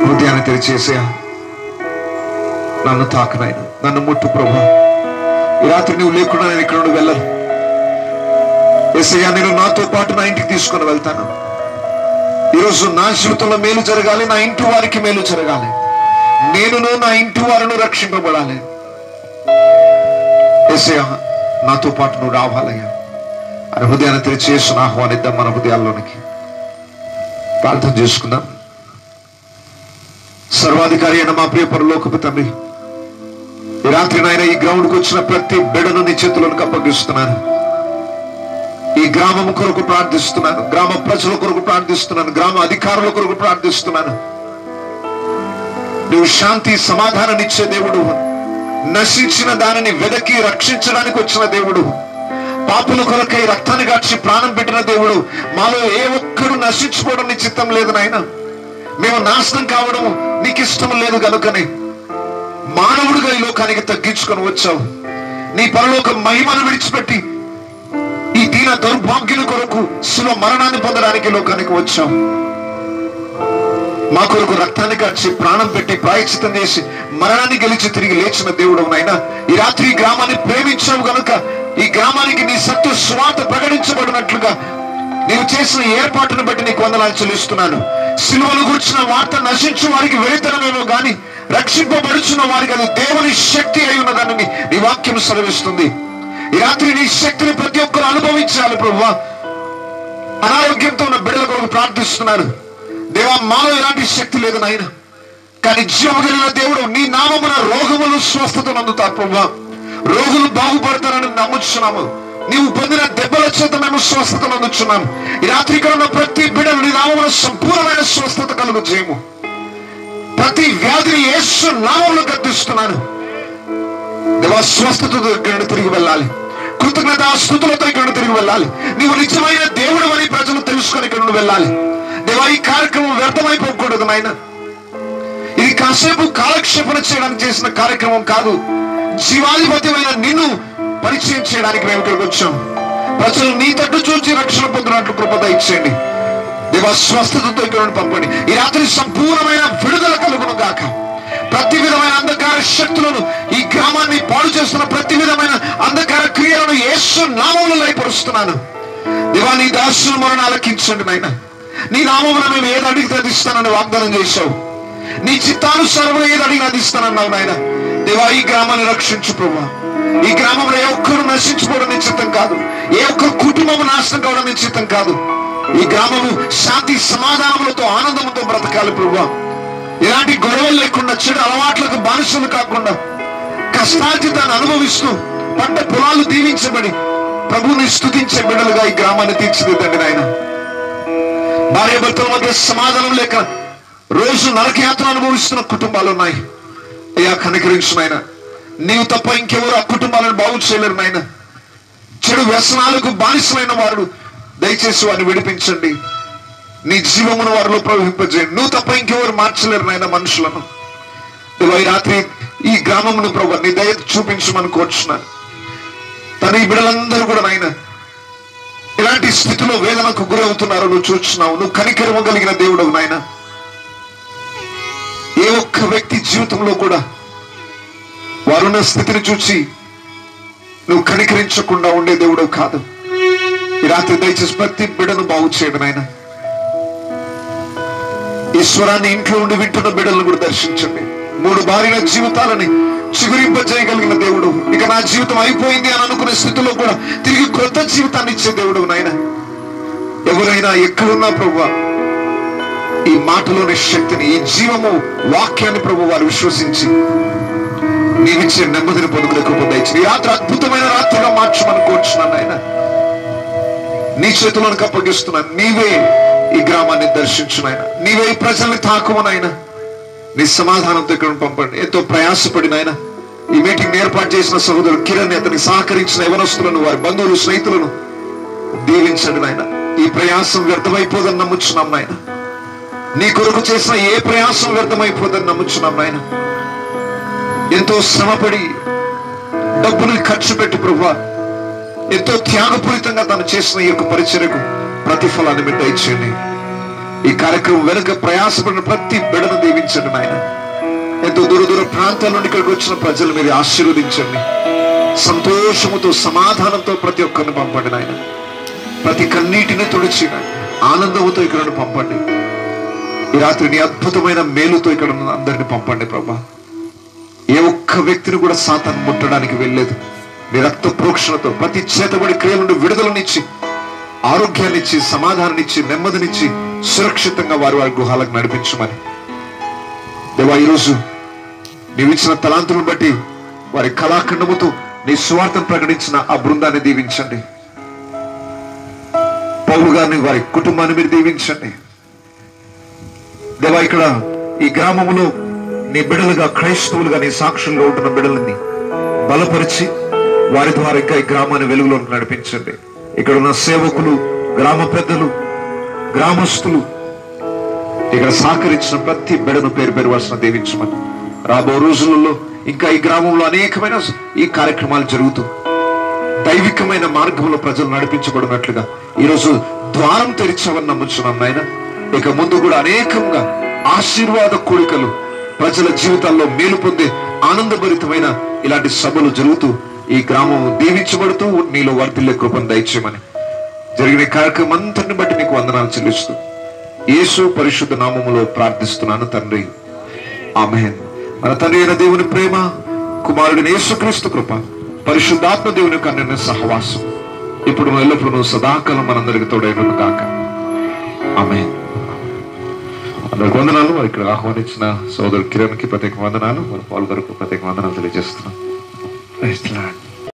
హృదయాన్ని తెరిచేసా, నన్ను తాకనాయన, నన్ను ముట్టు ప్రభా. ఈ రాత్రి నువ్వు లేకుండా నేను ఇక్కడ నుండి వెళ్ళను. యేసయ్యా, నేను నాతో పాటు నా ఇంటికి తీసుకొని వెళ్తాను. ఈరోజు నా జీవితంలో మేలు జరగాలి, నా ఇంటి వారికి మేలు జరగాలి, నేనును నా ఇంటి వారిని రక్షింపబడాలి. యేసయ్యా, నాతో పాటు నువ్వు రావాలయ్యా. ఆయన హృదయాన్ని తెరిచేసిన ఆహ్వానిద్దాం మన హృదయాల్లోనికి. ప్రార్థన చేసుకుందాం. సర్వాధికారి అయిన మా ప్రియ పరలోకపు తండ్రి, ఈ రాత్రి నాయన ఈ గ్రౌండ్కి వచ్చిన ప్రతి బిడ్డను నీ చేతులకు అప్పగిస్తున్నాను. ఈ గ్రామం కొరకు ప్రార్థిస్తున్నాను, గ్రామ ప్రజల కొరకు ప్రార్థిస్తున్నాను, గ్రామ అధికారుల కొరకు ప్రార్థిస్తున్నాను. నువ్వు శాంతి సమాధానాన్ని ఇచ్చే దేవుడు, నశించిన దానిని వెదకి రక్షించడానికి వచ్చిన దేవుడు, పాపుల కొరకై రక్తాన్ని గార్చి ప్రాణం పెట్టిన దేవుడు. మాలో ఏ ఒక్కడు నశించుకోవడం నీ చిత్తం లేదు నాయన. మేము నాశనం కావడం నీకు ఇష్టం లేదు కనుకనే మానవుడిగా ఈ లోకానికి తగ్గించుకొని వచ్చావు. నీ పరలోక మహిమను విడిచిపెట్టి ఈ దీన దౌర్భాగ్యుల కొరకు శిలువ మరణాన్ని పొందడానికి లోకానికి వచ్చావు. మా కొరకు రక్తాన్ని కాచి ప్రాణం పెట్టి ప్రాయశ్చితం చేసి మరణాన్ని గెలిచి తిరిగి లేచిన దేవుడు నాయన. ఈ రాత్రి ఈ గ్రామాన్ని ప్రేమించావు గనుక ఈ గ్రామానికి నీ సత్య స్వార్థ ప్రకటించబడినట్లుగా నీవు చేసిన ఏర్పాటును బట్టి నీకు వందనాలు చెల్లిస్తున్నాను. సిలువను గురించిన వార్త నశించు వారికి వెరితనమేమో గాని రక్షింపబడుచున్న వారికి అది దేవుని శక్తి అయి ఉన్నదని నీ వాక్యం సెలవిస్తుంది. ఈ రాత్రి నీ శక్తిని ప్రతి ఒక్కరు అనుభవించాలి ప్రభువా. అనారోగ్యంతో ఉన్న బిడ్డల కొరకు ప్రార్థిస్తున్నాను దేవా. మాలో ఎలాంటి శక్తి లేదు నాయన, కానీ జీవము కలిగిన దేవుడు నీ నామమున రోగములు స్వస్థతను అందుతారు ప్రభువా. రోగులు బాగుపడతారని నమ్ముచున్నాము. నీవు పొందిన దెబ్బల చేత మేము స్వస్థతను అందుచున్నాము. ఈ రాత్రి ఇక్కడ ఉన్న ప్రతి బిడ్డలు నీ నామమున సంపూర్ణమైన స్వస్థత కలుగు చేయము. ప్రతి వ్యాధిని యేసు నామములో గద్దిస్తున్నాను దేవా. స్వస్థతతో ఇక్కడ తిరిగి వెళ్ళాలి, కృతజ్ఞత స్తుతులతో ఇక్కడ తిరిగి వెళ్ళాలి. నీవు నిజమైన దేవుడు అని ప్రజలు తెలుసుకొని ఇక్కడ వెళ్ళాలి దేవా. ఈ కార్యక్రమం వ్యర్థమైపోకూడదు నాయన. ఇది కాసేపు కాలక్షేపణ చేయడానికి చేసిన కార్యక్రమం కాదు. జీవాధిపతిమైన నిన్ను పరిచయం చేయడానికి మేము ఇక్కడికి వచ్చాం. ప్రజలు నీ తట్టు చూసి రక్షణ పొందినట్లు కృపద ఇచ్చేయండి దేవా. స్వస్థతతో ఇక్కడ పంపండి. ఈ రాత్రి సంపూర్ణమైన విడుదల కలుగును గాక. ప్రతి విధమైన అంధకార శక్తులను, ఈ గ్రామాన్ని పాడు చేస్తున్న ప్రతి విధమైన అంధకార క్రియలను యేసు నామములో లయపరుస్తున్నాను దేవా. నీ దాసుల మరణ ఆలకించండి నాయన. నీ నామమున మేము ఏది అడిగితే అది ఇస్తానని వాగ్దానం చేశావు. నీ చిత్తానుసారంగా ఏది అడిగినా అది ఇస్తానన్నావు నాయన దేవా. ఈ గ్రామాన్ని రక్షించు ప్రభువా. ఈ గ్రామంలో ఏ ఒక్కరు నశించుకోవడం నీ చిత్తం కాదు, ఏ ఒక్క కుటుంబం నాశనం కావడం నీ చిత్తం కాదు. ఈ గ్రామము శాంతి సమాధానములతో ఆనందంతో బ్రతకాలి ప్రభువా. ఎలాంటి గొడవలు లేకుండా, చెడు అలవాట్లకు బానిసలు కాకుండా, కష్టార్జితాన్ని అనుభవిస్తూ పంట పొలాలు దీవించబడి ప్రభువుని స్తుతించే బిడ్డలుగా ఈ గ్రామాన్ని తీర్చిదిద్దండి నాయన. భార్య భర్తల మధ్య సమాధానం లేక రోజు నరకయాత్ర అనుభవిస్తున్న కుటుంబాలు ఉన్నాయి అయ్యా. కనికరించు నాయన. నీవు తప్ప ఇంకెవరు ఆ కుటుంబాలను బాగు చేయలేరు నాయన. చెడు వ్యసనాలకు బానిసమైన వారు దయచేసి వారిని విడిపించండి. నీ జీవమును వారిలో ప్రవహింపజేయండి. నువ్వు తప్ప ఇంకెవరు మార్చలేరు నాయన మనుషులను. ఈ రాత్రి ఈ గ్రామమును ప్రభు నీ దయ చూపించమని కోరుచున్నాను. తన ఈ బిడ్డలందరూ కూడా నాయన ఎలాంటి స్థితిలో వేదనకు గురవుతున్నారో నువ్వు చూస్తున్నావు. నువ్వు కనికరము కలిగిన దేవుడు నాయన. ఏ ఒక్క వ్యక్తి జీవితంలో కూడా వారున్న స్థితిని చూసి నువ్వు కనికరించకుండా ఉండే దేవుడు కాదు. ఈ రాత్రి దయచేసి ప్రతి బిడ్డను బాగు చేయడం నాయన. ఈశ్వరాన్ని ఇంట్లో ఉండి వింటున్న బిడ్డలను కూడా దర్శించండి. 3 బారిన జీవితాలని చిగురింపజేయగలిగిన దేవుడు. ఇక నా జీవితం అయిపోయింది అని అనుకునే స్థితిలో కూడా తిరిగి కొత్త జీవితాన్ని ఇచ్చే దేవుడు నాయన. ఎవరైనా ఎక్కడున్నా ప్రభువా ఈ మాటలోని శక్తిని, ఈ జీవము వాక్యాన్ని ప్రభు వారు విశ్వసించి నీవిచ్చే నెమ్మదిని పొందుకోలేకపోతే ఈ రాత్రి అద్భుతమైన రాత్రిగా మార్చమని కోరుచున్నాను ఆయన. నీ చేతులకు అప్పగిస్తున్నాను. నీవే ఈ గ్రామాన్ని దర్శించు నాయన. నీవే ఈ ప్రజల్ని తాకుమనైనా నీ సమాధానంతో ఇక్కడ పంపండి. ఎంతో ప్రయాసపడిన ఆయన ఈ మీటింగ్ ఏర్పాటు చేసిన సహోదరుడు కిరణ్, అతనికి సహకరించిన యవనస్తులను, వారి బంధువులు, స్నేహితులను దీవించండి నాయన. ఈ ప్రయాసం వ్యర్థమైపోదని నమ్ముచున్నాం నాయన. నీ కొరకు చేసిన ఏ ప్రయాసం వ్యర్థమైపోదని నమ్ముచున్నాం నాయన. ఎంతో శ్రమపడి డబ్బుని ఖర్చు పెట్టి ప్రభువా ఎంతో త్యాగపూరితంగా తను చేసిన ఈ యొక్క పరిచర్యకు ప్రతిఫలాన్ని మీరు దయచేయండి. ఈ కార్యక్రమం వెనుక ప్రయాసపడిన ప్రతి బిడ్డను దీవించండి నాయన. ఎంతో దూర ప్రాంతాల నుండి ఇక్కడికి వచ్చిన ప్రజలు మీరు ఆశీర్వదించండి. సంతోషముతో సమాధానంతో ప్రతి ఒక్కరిని పంపండి నాయన. ప్రతి కన్నీటిని తుడిచి ఆనందముతో ఇక్కడ పంపండి. ఈ రాత్రి నీ అద్భుతమైన మేలుతో ఇక్కడ అందరిని పంపండి ప్రభా. ఏ ఒక్క వ్యక్తిని కూడా సాతాను ముట్టడానికి వెళ్ళలేదు. నీ రక్త ప్రోక్షణతో ప్రతి చేతబడి క్రియల నుండి విడుదలనిచ్చి ఆరోగ్యాన్ని ఇచ్చి, సమాధానాన్ని ఇచ్చి, నెమ్మదినిచ్చి సురక్షితంగా వారి గృహాలకు నడిపించమని దేవా, ఈరోజు నీవు ఇచ్చిన తలాంతులను బట్టి వారి కళాఖండముతో నీ సువార్తను ప్రకటించిన ఆ బృందాన్ని దీవించండి. పౌలు గారిని, వారి కుటుంబాన్ని మీరు దీవించండి దేవా. ఇక్కడ ఈ గ్రామంలో నీ బిడ్డలుగా, క్రైస్తవులుగా నీ సాక్షులుగా ఉంటున్న బిడ్డలని బలపరిచి వారి ద్వారా ఇంకా ఈ గ్రామాన్ని వెలుగులోకి నడిపించండి. ఇక్కడ ఉన్న సేవకులు, గ్రామ పెద్దలు, గ్రామస్తులు, ఇక్కడ సహకరించిన ప్రతి బిడ్డను పేరు పేరు వరుసన దీవించమని, రాబో రోజులలో ఇంకా ఈ గ్రామంలో అనేకమైన ఈ కార్యక్రమాలు జరుగుతూ దైవికమైన మార్గంలో ప్రజలు నడిపించబడినట్లుగా ఈరోజు ద్వారం తెరిచావని నమ్ముచున్నాం నాయన. ఇక ముందు కూడా అనేకంగా ఆశీర్వాద కోరికలు, ప్రజల జీవితాల్లో మేలు పొందే ఆనందభరితమైన ఇలాంటి సభలు జరుగుతూ ఈ గ్రామం దీవించబడుతూ నీలో వర్ధిల్లే కృపను దయచేయమని, జరిగిన కార్యక్రమం అంతటిని బట్టి నీకు వందనాలు చెల్లిస్తూ యేసు పరిశుద్ధ నామములో ప్రార్థిస్తున్నాను తండ్రి, ఆమేన్. మన తండ్రి అయిన దేవుని ప్రేమ, కుమారుడిని యేసుక్రీస్తు కృప, పరిశుద్ధాత్మ దేవుని యొక్క అన్యోన్య సహవాసం ఇప్పుడు ఎల్లప్పుడూ సదాకాలం మనందరికి తోడైనను గాక. ఆమేన్. అందరికి వందనాలు. ఇక్కడ ఆహ్వానించిన సోదరు కిరణ్ కి ప్రత్యేక వందనాలు, మన పాల్ గారికి ప్రత్యేక వందనాలు తెలియజేస్తున్నాం.